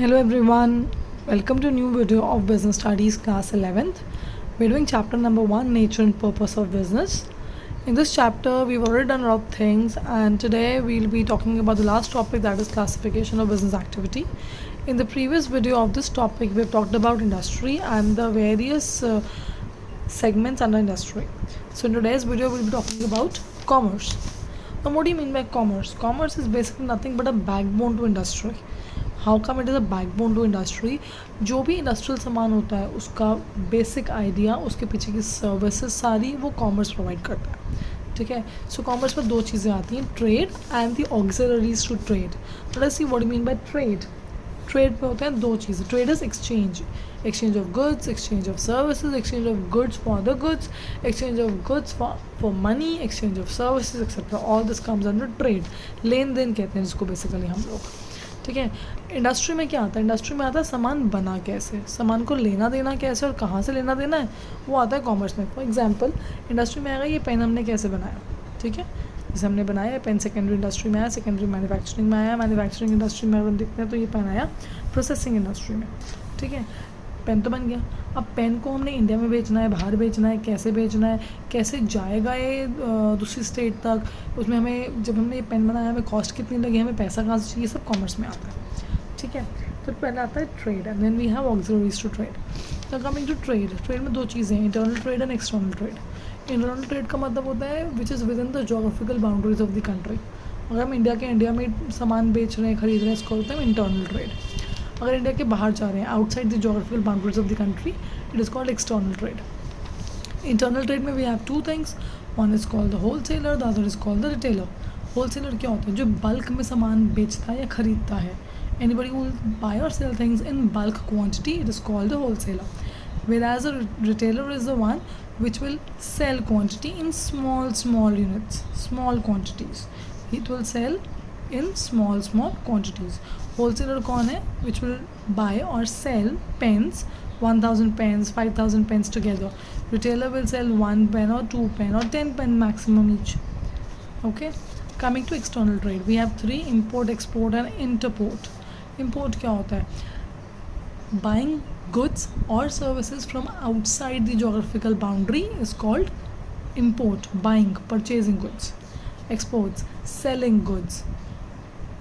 Hello everyone, welcome to a new video of Business Studies class 11th. We're doing chapter number 1, Nature and Purpose of Business. In this chapter, we've already done a lot of things, and today we'll be talking about the last topic, that is classification of business activity. In the previous video of this topic, we've talked about industry and the various segments under industry. So in today's video, we'll be talking about commerce. Now what do you mean by commerce? Commerce is basically nothing but a backbone to industry. How come it is a backbone to industry. जो भी industrial सामान होता है उसका basic idea, उसके पीछे की services सारी वो कॉमर्स प्रोवाइड करता है. ठीक है. सो कॉमर्स में दो चीज़ें आती हैं, trade and the auxiliaries to trade. Let's see what you mean by trade. Trade में होते हैं दो चीज़ें. Trade is exchange of goods, exchange of services, exchange of goods for the goods, exchange of goods for money, exchange of services etcetera. All this comes under trade. लेन देन कहते हैं जिसको बेसिकली हम लोग. ठीक है. इंडस्ट्री में क्या आता है? इंडस्ट्री में आता है सामान बना कैसे, सामान को लेना देना कैसे और कहाँ से लेना देना है, वो आता है कॉमर्स में. फॉर एग्जांपल इंडस्ट्री में आएगा ये पेन हमने कैसे बनाया. ठीक है. जैसे हमने बनाया पेन सेकेंडरी इंडस्ट्री में आया, सेकेंडरी मैन्युफैक्चरिंग में आया, मैन्युफैक्चरिंग इंडस्ट्री में अगर देखते हैं तो ये पेन आया प्रोसेसिंग इंडस्ट्री में. ठीक है. पेन तो बन गया. अब पेन को हमने इंडिया में बेचना है, बाहर बेचना है, कैसे बेचना है, कैसे जाएगा ये दूसरी स्टेट तक, उसमें हमें जब हमने ये पेन बनाया हमें कॉस्ट कितनी लगी, हमें पैसा कहाँ से चाहिए, सब कॉमर्स में आता है. ठीक है. तो पहले आता है trade and then we have auxiliaries to trade. तो कमिंग टू ट्रेड, ट्रेड में दो चीज़ें हैं, internal trade and external trade. Internal trade का मतलब होता है which is within the geographical boundaries of the country. अगर हम इंडिया में सामान बेच रहे हैं, खरीद रहे हैं, इसको होता है इंटरनल ट्रेड. अगर इंडिया के बाहर जा रहे हैं, outside the geographical boundaries of the country, it is called external trade. Internal trade में we have two things. One is called the wholesaler, the other is called the retailer. Wholesaler क्या होता है? जो बल्क में सामान बेचता है या खरीदता है. Anybody who will buy or sell things in bulk quantity, it is called a wholesaler. Whereas a retailer is the one which will sell quantity in small units, small quantities. It will sell in small quantities. Wholesaler कौन है? Which will buy or sell pens, 1000 pens, 5000 pens together. Retailer will sell 1 pen or 2 pen or 10 pen maximum each. Okay. Coming to external trade, we have 3: import, export and interport. Import क्या होता है? Buying goods और services from outside the geographical boundary is called import. Buying, purchasing goods. Exports, selling goods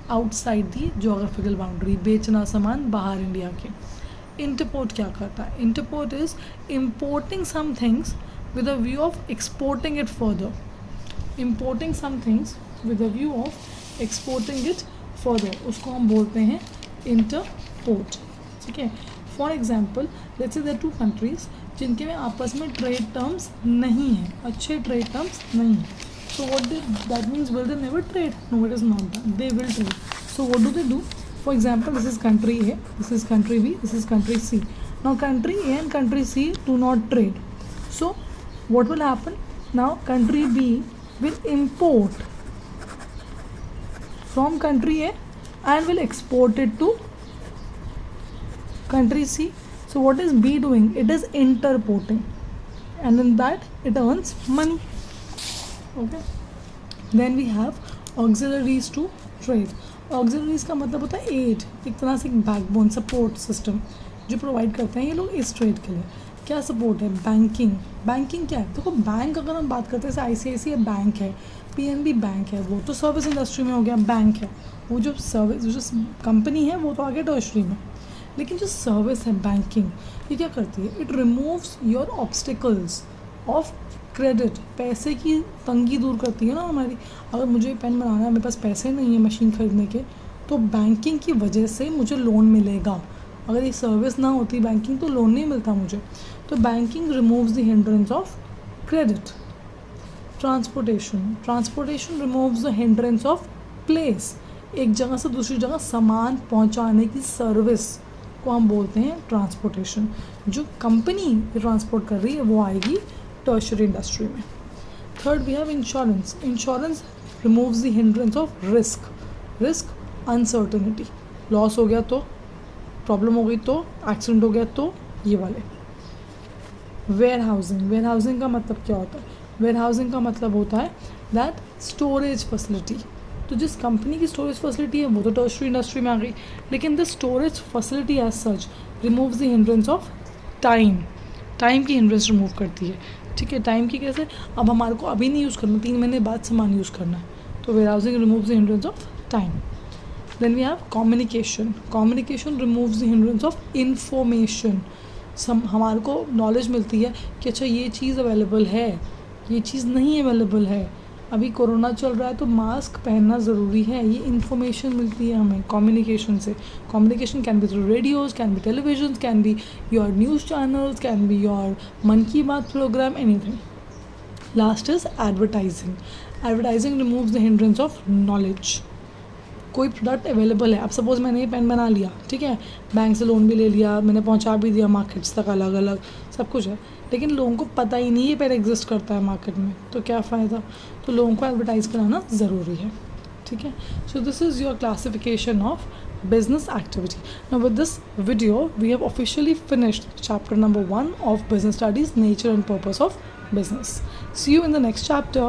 outside the geographical boundary, बेचना सामान बाहर India के. Interport क्या करता है? Interport is importing some things with a view of exporting it further. Importing some things with a view of exporting it further, उसको हम बोलते हैं इंटरपोर्ट. ठीक है. For example let's say there two countries जिनके में आपस में ट्रेड टर्म्स नहीं हैं, अच्छे ट्रेड टर्म्स नहीं हैं. So what that means, will they never trade? No, it is not that. They will trade. So what do they do? For example this is country A, this is country B, this is country C. Now country A and country C do not trade. So what will happen? Now country B will import from country A and will export it to country C. So what is B doing? It is interporting, and in that it earns money. Okay. Then we have auxiliaries to trade. Auxiliaries का मतलब होता है add, एक तरह से एक backbone, support system जो provide करते हैं ये लोग इस ट्रेड के लिए. क्या सपोर्ट है? बैंकिंग. बैंकिंग क्या है? देखो बैंक अगर हम बात करते हैं जैसे ICICI बैंक है, PNB बैंक है, वो तो सर्विस इंडस्ट्री में हो गया. बैंक है वो जो सर्विस, जो कंपनी है वो तो आगे टर्शरी में. लेकिन जो सर्विस है बैंकिंग, ये क्या करती है? It removes your obstacles of credit. पैसे की तंगी दूर करती है ना हमारी. अगर मुझे पेन बनाना है, मेरे पास पैसे नहीं है मशीन खरीदने के, तो बैंकिंग की वजह से मुझे लोन मिलेगा. अगर ये सर्विस ना होती बैंकिंग तो लोन नहीं मिलता मुझे. तो banking removes the hindrance of credit. Transportation removes the hindrance of place. एक जगह से दूसरी जगह सामान पहुंचाने की सर्विस को हम बोलते हैं ट्रांसपोर्टेशन. जो कंपनी ट्रांसपोर्ट कर रही है वो आएगी टर्शरी इंडस्ट्री में. Third we have insurance. Insurance removes the hindrance of risk, uncertainty. Loss हो गया तो, प्रॉब्लम हो गई तो, एक्सीडेंट हो गया तो, ये वाले. वेयर हाउसिंग का मतलब क्या होता है? वेयर हाउसिंग का मतलब होता है दैट स्टोरेज फैसिलिटी. तो जिस कंपनी की स्टोरेज फैसिलिटी है वो तो टर्शरी इंडस्ट्री में आ गई, लेकिन the storage facility as such removes the hindrance of time, time की हिंड्रेंस रिमूव करती है, ठीक है। टाइम की कैसे, अब हमारे को अभी नहीं यूज़ करना, 3 महीने बाद सामान यूज़ करना है, तो warehousing removes the hindrance of time. Then we have communication, communication removes the hindrance of information, हमारे को नॉलेज मिलती है कि अच्छा ये चीज़ अवेलेबल है, ये चीज़ नहीं अवेलेबल है, अभी कोरोना चल रहा है तो मास्क पहनना ज़रूरी है, ये इन्फॉर्मेशन मिलती है हमें कम्युनिकेशन से। Communication can be through radios, can be television, can be your news channels, can be your Mann ki Baat programme, anything. Last is advertising, advertising removes the hindrance of knowledge. कोई प्रोडक्ट अवेलेबल है, अब suppose मैंने ये pen बना लिया, ठीक है, bank से लोन भी ले लिया, मैंने पहुंचा भी दिया मार्केट्स तक, अलग अलग सब कुछ है, लेकिन लोगों को पता ही नहीं ये पेन एग्जिस्ट करता है मार्केट में, तो क्या फ़ायदा। तो लोगों को एडवर्टाइज़ कराना ज़रूरी है, ठीक है। So this is your classification of business activity. Now with this video we have officially finished chapter number 1 of business studies, nature and purpose of business. See you in the next chapter.